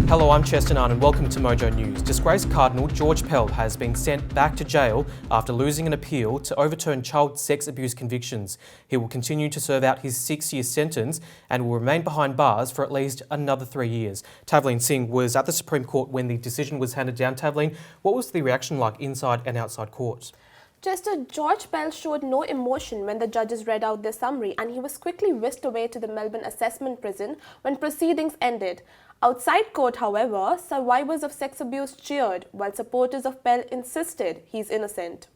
Hello, I'm Chester Nunn and welcome to MOJO News. Disgraced Cardinal George Pell has been sent back to jail after losing an appeal to overturn child sex abuse convictions. He will continue to serve out his 6-year sentence and will remain behind bars for at least another 3 years. Tavleen Singh was at the Supreme Court when the decision was handed down. Tavleen, what was the reaction like inside and outside court? George Pell showed no emotion when the judges read out their summary, and he was quickly whisked away to the Melbourne assessment prison when proceedings ended. Outside court, however, survivors of sex abuse cheered, while supporters of Pell insisted he's innocent.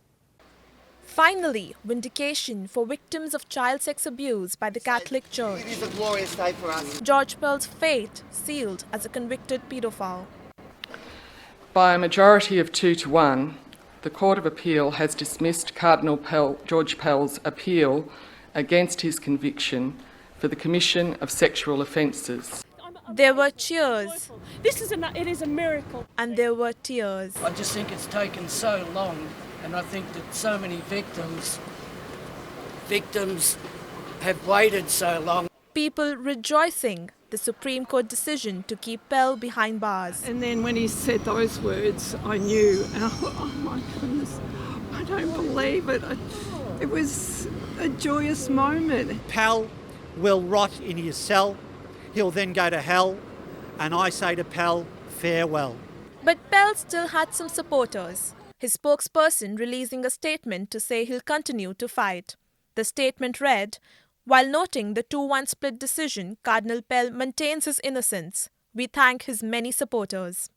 Finally, vindication for victims of child sex abuse by the Catholic Church. It is a glorious day for us. George Pell's fate sealed as a convicted paedophile. By a majority of 2-1, the Court of Appeal has dismissed George Pell's appeal against his conviction for the commission of sexual offences. There were cheers. It is a miracle. And there were tears. I just think it's taken so long, and I think that so many victims have waited so long. People rejoicing the Supreme Court decision to keep Pell behind bars. And then when he said those words, I knew, and I thought, oh my goodness, I don't believe it. It was a joyous moment. Pell will rot in his cell. He'll then go to hell, and I say to Pell, farewell. But Pell still had some supporters. His spokesperson releasing a statement to say he'll continue to fight. The statement read, "While noting the 2-1 split decision, Cardinal Pell maintains his innocence. We thank his many supporters."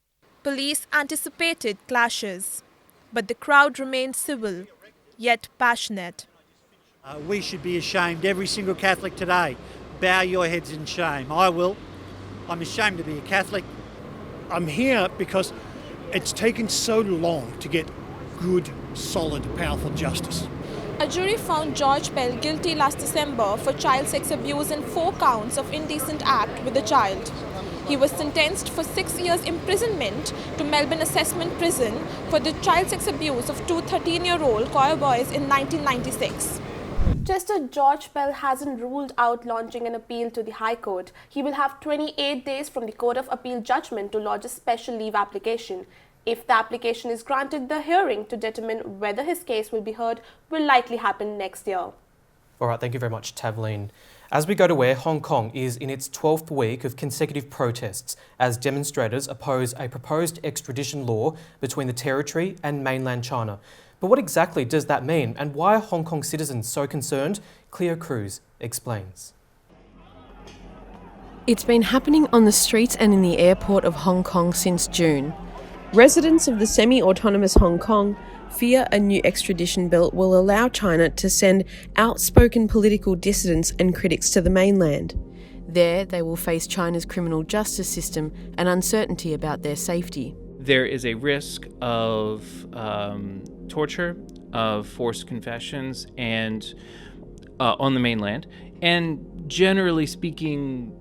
Police anticipated clashes, but the crowd remained civil, yet passionate. We should be ashamed, every single Catholic today. Bow your heads in shame. I will. I'm ashamed to be a Catholic. I'm here because it's taken so long to get good, solid, powerful justice. A jury found George Pell guilty last December for child sex abuse and 4 counts of indecent act with a child. He was sentenced for 6 years imprisonment to Melbourne Assessment Prison for the child sex abuse of 2 13-year-old choir boys in 1996. George Pell hasn't ruled out launching an appeal to the High Court. He will have 28 days from the Court of Appeal judgment to lodge a special leave application. If the application is granted, the hearing to determine whether his case will be heard will likely happen next year. All right, thank you very much, Tavleen. As we go to where Hong Kong is in its 12th week of consecutive protests as demonstrators oppose a proposed extradition law between the territory and mainland China. But what exactly does that mean, and why are Hong Kong citizens so concerned? Cleo Cruz explains. It's been happening on the streets and in the airport of Hong Kong since June. Residents of the semi-autonomous Hong Kong fear a new extradition bill will allow China to send outspoken political dissidents and critics to the mainland. There, they will face China's criminal justice system and uncertainty about their safety. There is a risk of torture, of forced confessions, and on the mainland, and generally speaking,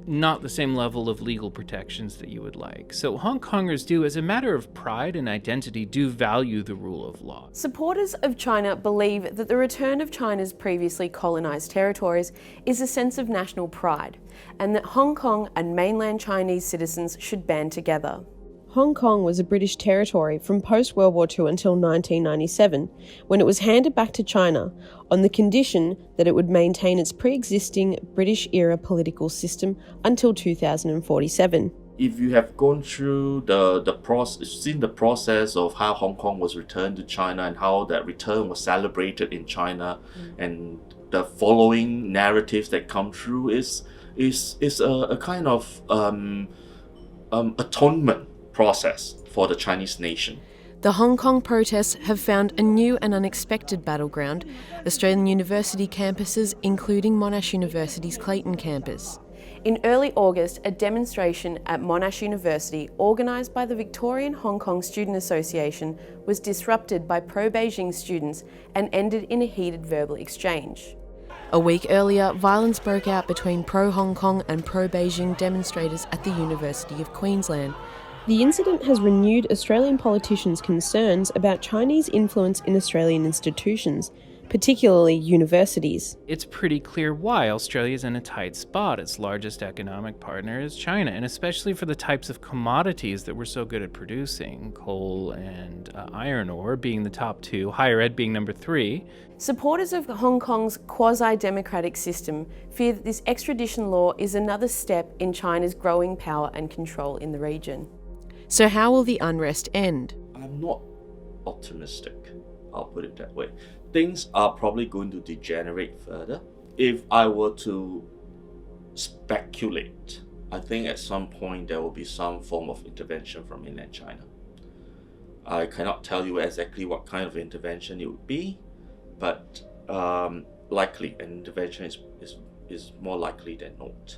not the same level of legal protections that you would like. So Hong Kongers do, as a matter of pride and identity, do value the rule of law. Supporters of China believe that the return of China's previously colonised territories is a sense of national pride, and that Hong Kong and mainland Chinese citizens should band together. Hong Kong was a British territory from post-World War II until 1997, when it was handed back to China on the condition that it would maintain its pre-existing British-era political system until 2047. If you have gone through seen the process of how Hong Kong was returned to China and how that return was celebrated in China, and the following narratives that come through is a kind of atonement process for the Chinese nation. The Hong Kong protests have found a new and unexpected battleground, Australian university campuses, including Monash University's Clayton campus. In early August, a demonstration at Monash University, organised by the Victorian Hong Kong Student Association, was disrupted by pro-Beijing students and ended in a heated verbal exchange. A week earlier, violence broke out between pro-Hong Kong and pro-Beijing demonstrators at the University of Queensland. The incident has renewed Australian politicians' concerns about Chinese influence in Australian institutions, particularly universities. It's pretty clear why Australia's in a tight spot. Its largest economic partner is China, and especially for the types of commodities that we're so good at producing, coal and iron ore being the top two, higher ed being number 3. Supporters of Hong Kong's quasi-democratic system fear that this extradition law is another step in China's growing power and control in the region. So how will the unrest end? I'm not optimistic, I'll put it that way. Things are probably going to degenerate further. If I were to speculate, I think at some point there will be some form of intervention from mainland China. I cannot tell you exactly what kind of intervention it would be, but likely an intervention is more likely than not.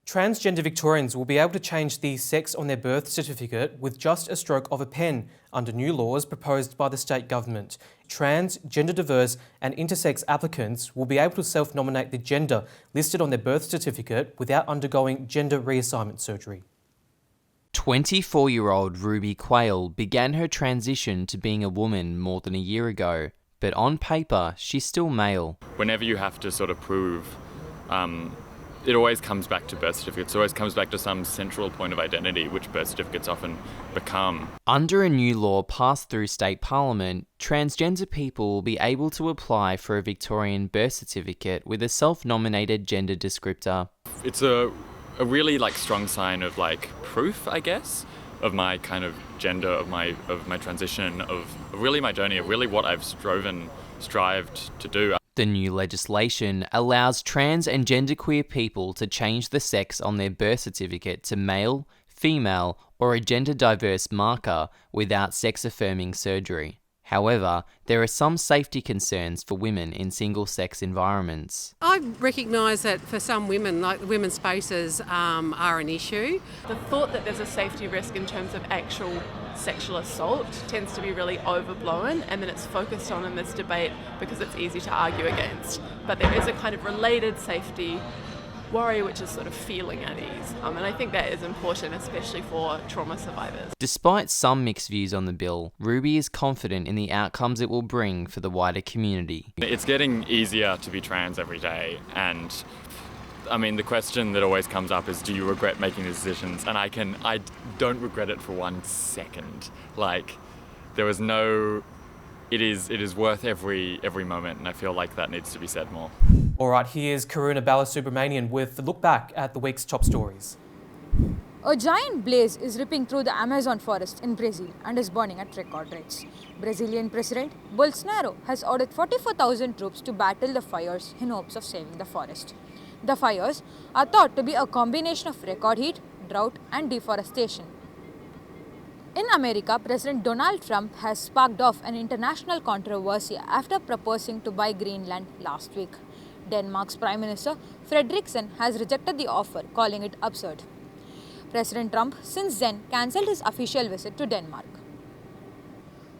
Transgender Victorians will be able to change the sex on their birth certificate with just a stroke of a pen under new laws proposed by the state government. Trans, gender diverse and intersex applicants will be able to self-nominate the gender listed on their birth certificate without undergoing gender reassignment surgery. 24-year-old Ruby Quayle began her transition to being a woman more than a year ago, but on paper, she's still male. Whenever you have to sort of prove, it always comes back to birth certificates. It always comes back to some central point of identity, which birth certificates often become. Under a new law passed through state parliament, transgender people will be able to apply for a Victorian birth certificate with a self-nominated gender descriptor. It's a really strong sign of proof, I guess, of my kind of gender, of my transition, of really my journey, of really what I've strived to do. The new legislation allows trans and genderqueer people to change the sex on their birth certificate to male, female, or a gender-diverse marker without sex-affirming surgery. However, there are some safety concerns for women in single-sex environments. I recognise that for some women, women's spaces are an issue. The thought that there's a safety risk in terms of actual sexual assault tends to be really overblown, and then it's focused on in this debate because it's easy to argue against. But there is a kind of related safety worry, which is sort of feeling at ease. And I think that is important, especially for trauma survivors. Despite some mixed views on the bill, Ruby is confident in the outcomes it will bring for the wider community. It's getting easier to be trans every day, and I mean, the question that always comes up is, do you regret making these decisions? And I don't regret it for 1 second. There was no, it is worth every moment, and I feel like that needs to be said more. All right, here's Karuna Balasubramanian with a look back at the week's top stories. A giant blaze is ripping through the Amazon forest in Brazil and is burning at record rates. Brazilian President Bolsonaro has ordered 44,000 troops to battle the fires in hopes of saving the forest. The fires are thought to be a combination of record heat, drought and deforestation. In America, President Donald Trump has sparked off an international controversy after proposing to buy Greenland last week. Denmark's Prime Minister Frederiksen has rejected the offer, calling it absurd. President Trump since then cancelled his official visit to Denmark.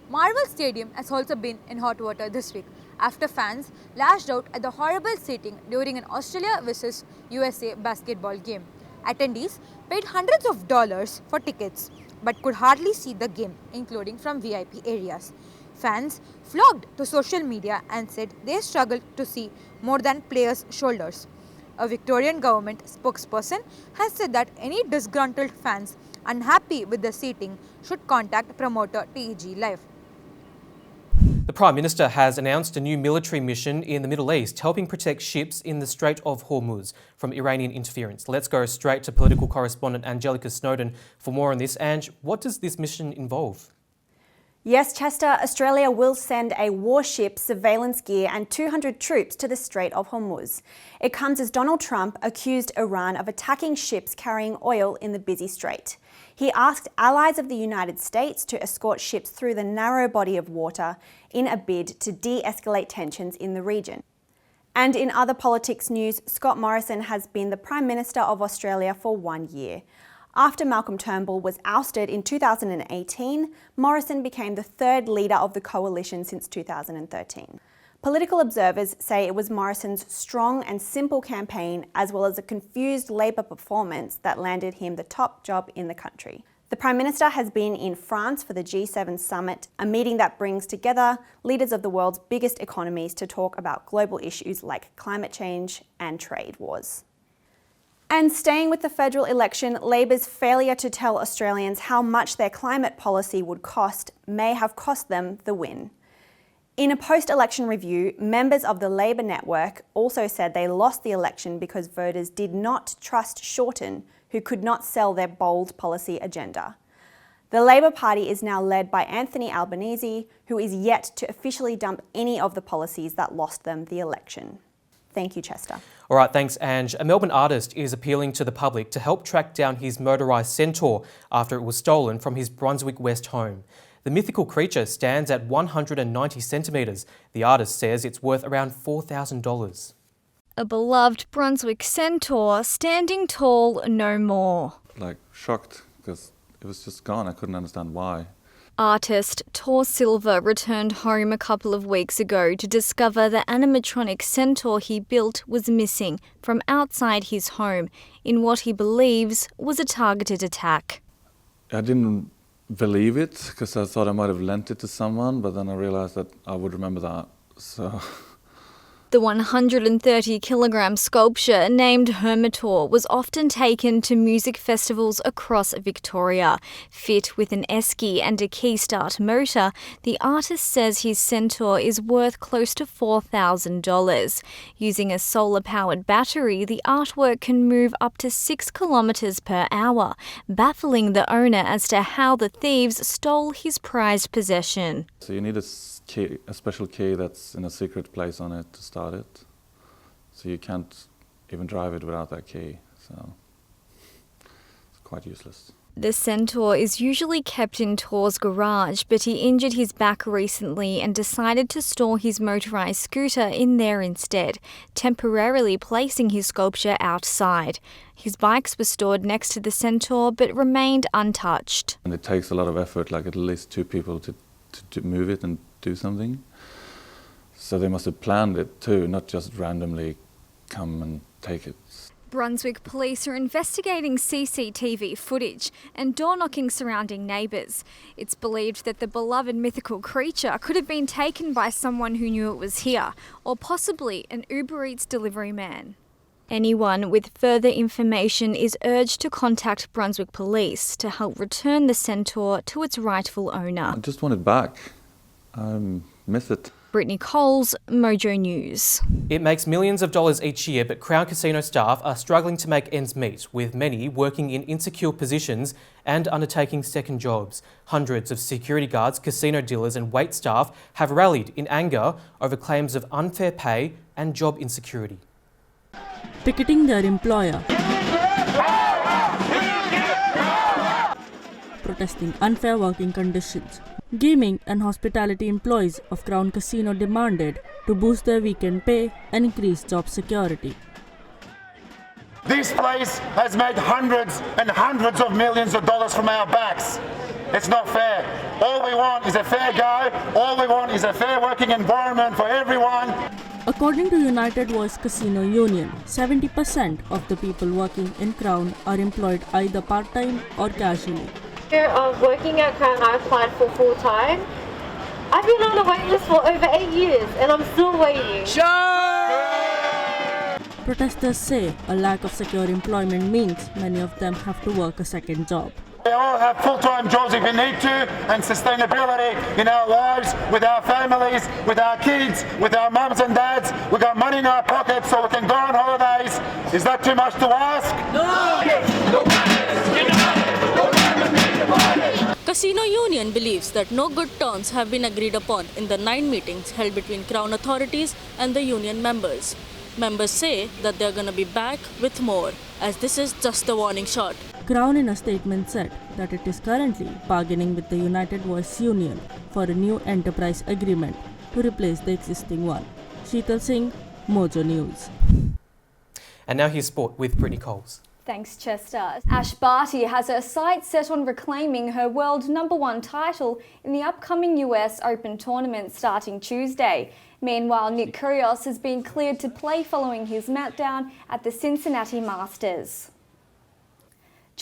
Marvel Stadium has also been in hot water this week after fans lashed out at the horrible seating during an Australia vs USA basketball game. Attendees paid hundreds of dollars for tickets but could hardly see the game, including from VIP areas. Fans flocked to social media and said they struggled to see more than players' shoulders. A Victorian government spokesperson has said that any disgruntled fans unhappy with the seating should contact promoter TEG Live. The Prime Minister has announced a new military mission in the Middle East, helping protect ships in the Strait of Hormuz from Iranian interference. Let's go straight to political correspondent Angelica Snowden for more on this. Ange, what does this mission involve? Yes, Chester, Australia will send a warship, surveillance gear and 200 troops to the Strait of Hormuz. It comes as Donald Trump accused Iran of attacking ships carrying oil in the busy strait. He asked allies of the United States to escort ships through the narrow body of water in a bid to de-escalate tensions in the region. And in other politics news, Scott Morrison has been the Prime Minister of Australia for 1 year. After Malcolm Turnbull was ousted in 2018, Morrison became the third leader of the coalition since 2013. Political observers say it was Morrison's strong and simple campaign, as well as a confused Labor performance, that landed him the top job in the country. The Prime Minister has been in France for the G7 summit, a meeting that brings together leaders of the world's biggest economies to talk about global issues like climate change and trade wars. And staying with the federal election, Labor's failure to tell Australians how much their climate policy would cost may have cost them the win. In a post-election review, members of the Labor network also said they lost the election because voters did not trust Shorten, who could not sell their bold policy agenda. The Labor Party is now led by Anthony Albanese, who is yet to officially dump any of the policies that lost them the election. Thank you, Chester. All right, thanks, Ange. A Melbourne artist is appealing to the public to help track down his motorised centaur after it was stolen from his Brunswick West home. The mythical creature stands at 190 centimetres. The artist says it's worth around $4,000. A beloved Brunswick centaur standing tall no more. Like shocked because it was just gone. I couldn't understand why. Artist Tor Silva returned home a couple of weeks ago to discover the animatronic centaur he built was missing from outside his home in what he believes was a targeted attack. I didn't believe it because I thought I might have lent it to someone, but then I realised that I would remember that. So The 130-kilogram sculpture named Hermitor was often taken to music festivals across Victoria. Fit with an esky and a key-start motor, the artist says his centaur is worth close to $4,000. Using a solar-powered battery, the artwork can move up to 6 kilometres per hour, baffling the owner as to how the thieves stole his prized possession. you need a special key that's in a secret place on it to start it. So you can't even drive it without that key. So it's quite useless. The centaur is usually kept in Tor's garage, but he injured his back recently and decided to store his motorised scooter in there instead, temporarily placing his sculpture outside. His bikes were stored next to the centaur but remained untouched. And it takes a lot of effort, like at least 2 people to move it and do something. So they must have planned it too, not just randomly come and take it. Brunswick police are investigating CCTV footage and door-knocking surrounding neighbours. It's believed that the beloved mythical creature could have been taken by someone who knew it was here, or possibly an Uber Eats delivery man. Anyone with further information is urged to contact Brunswick Police to help return the centaur to its rightful owner. I just want it back. I miss it. Brittany Coles, MOJO News. It makes millions of dollars each year, but Crown Casino staff are struggling to make ends meet, with many working in insecure positions and undertaking second jobs. Hundreds of security guards, casino dealers and wait staff have rallied in anger over claims of unfair pay and job insecurity. Picketing their employer, protesting unfair working conditions. Gaming and hospitality employees of Crown Casino demanded to boost their weekend pay and increase job security. This place has made hundreds and hundreds of millions of dollars from our backs. It's not fair. All we want is a fair go. All we want is a fair working environment for everyone. According to United Voice Casino Union, 70% of the people working in Crown are employed either part-time or casually. Of working at Crown, I applied for full-time. I've been on a wait list for over 8 years and I'm still waiting. Protesters say a lack of secure employment means many of them have to work a second job. We all have full-time jobs if we need to, and sustainability in our lives, with our families, with our kids, with our mums and dads. We've got money in our pockets so we can go on holidays. Is that too much to ask? Casino Union believes that no good terms have been agreed upon in the 9 meetings held between Crown authorities and the union members. Members say that they are going to be back with more, as this is just a warning shot. Crown in a statement said that it is currently bargaining with the United Voice Union for a new enterprise agreement to replace the existing one. Sheetal Singh, MOJO News. And now here's sport with Brittany Coles. Thanks, Chester. Ash Barty has her sights set on reclaiming her world #1 title in the upcoming US Open tournament starting Tuesday. Meanwhile, Nick Kyrgios has been cleared to play following his meltdown at the Cincinnati Masters.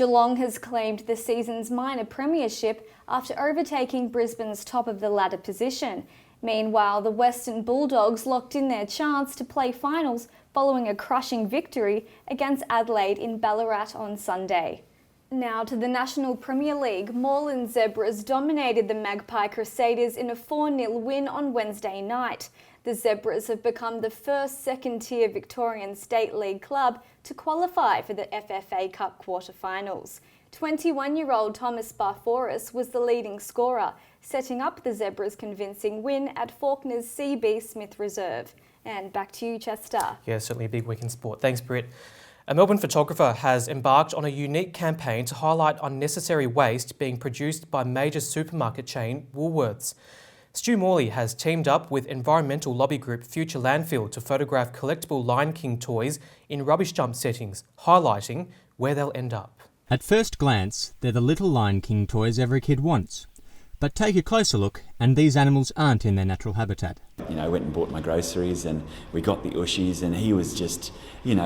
Geelong has claimed the season's minor premiership after overtaking Brisbane's top of the ladder position. Meanwhile, the Western Bulldogs locked in their chance to play finals following a crushing victory against Adelaide in Ballarat on Sunday. Now to the National Premier League, Moreland Zebras dominated the Magpie Crusaders in a 4-0 win on Wednesday night. The Zebras have become the first second-tier Victorian State League club to qualify for the FFA Cup quarterfinals. 21-year-old Thomas Barforis was the leading scorer, setting up the Zebras' convincing win at Faulkner's CB Smith Reserve. And back to you, Chester. Yeah, certainly a big week in sport. Thanks, Britt. A Melbourne photographer has embarked on a unique campaign to highlight unnecessary waste being produced by major supermarket chain Woolworths. Stu Morley has teamed up with environmental lobby group Future Landfill to photograph collectible Lion King toys in rubbish dump settings, highlighting where they'll end up. At first glance, they're the little Lion King toys every kid wants. But take a closer look, and these animals aren't in their natural habitat. You know, I went and bought my groceries and we got the Ushies, and he was just,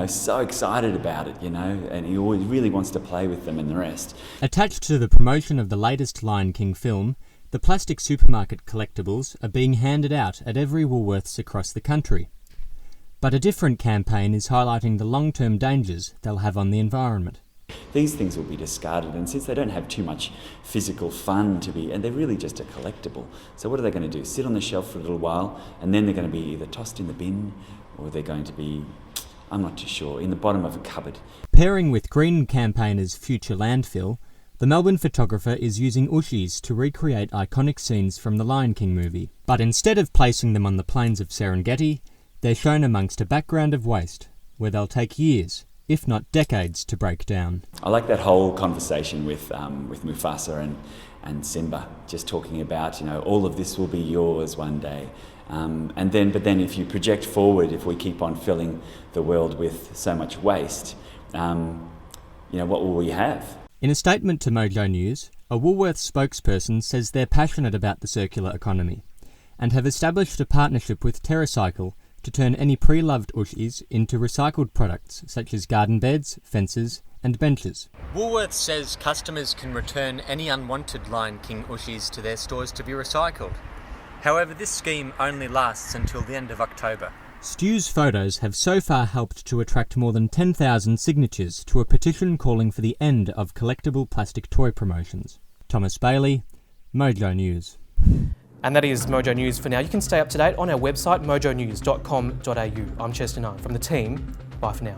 so excited about it, and he always really wants to play with them and the rest. Attached to the promotion of the latest Lion King film, the plastic supermarket collectibles are being handed out at every Woolworths across the country. But a different campaign is highlighting the long-term dangers they'll have on the environment. These things will be discarded, and since they don't have too much physical fun and they're really just a collectible, so what are they going to do? Sit on the shelf for a little while, and then they're going to be either tossed in the bin, or they're going to be, I'm not too sure, in the bottom of a cupboard. Pairing with green campaigners Future Landfill, the Melbourne photographer is using Ushies to recreate iconic scenes from the Lion King movie. But instead of placing them on the plains of Serengeti, they're shown amongst a background of waste, where they'll take years, if not decades, to break down. I like that whole conversation with Mufasa and Simba, just talking about, all of this will be yours one day. But then if you project forward, if we keep on filling the world with so much waste, what will we have? In a statement to MOJO News, a Woolworths spokesperson says they're passionate about the circular economy and have established a partnership with TerraCycle to turn any pre-loved Ushies into recycled products such as garden beds, fences and benches. Woolworths says customers can return any unwanted Lion King Ushies to their stores to be recycled. However, this scheme only lasts until the end of October. Stu's photos have so far helped to attract more than 10,000 signatures to a petition calling for the end of collectible plastic toy promotions. Thomas Bailey, MOJO News. And that is MOJO News for now. You can stay up to date on our website, mojonews.com.au. I'm Chester Nine from the team. Bye for now.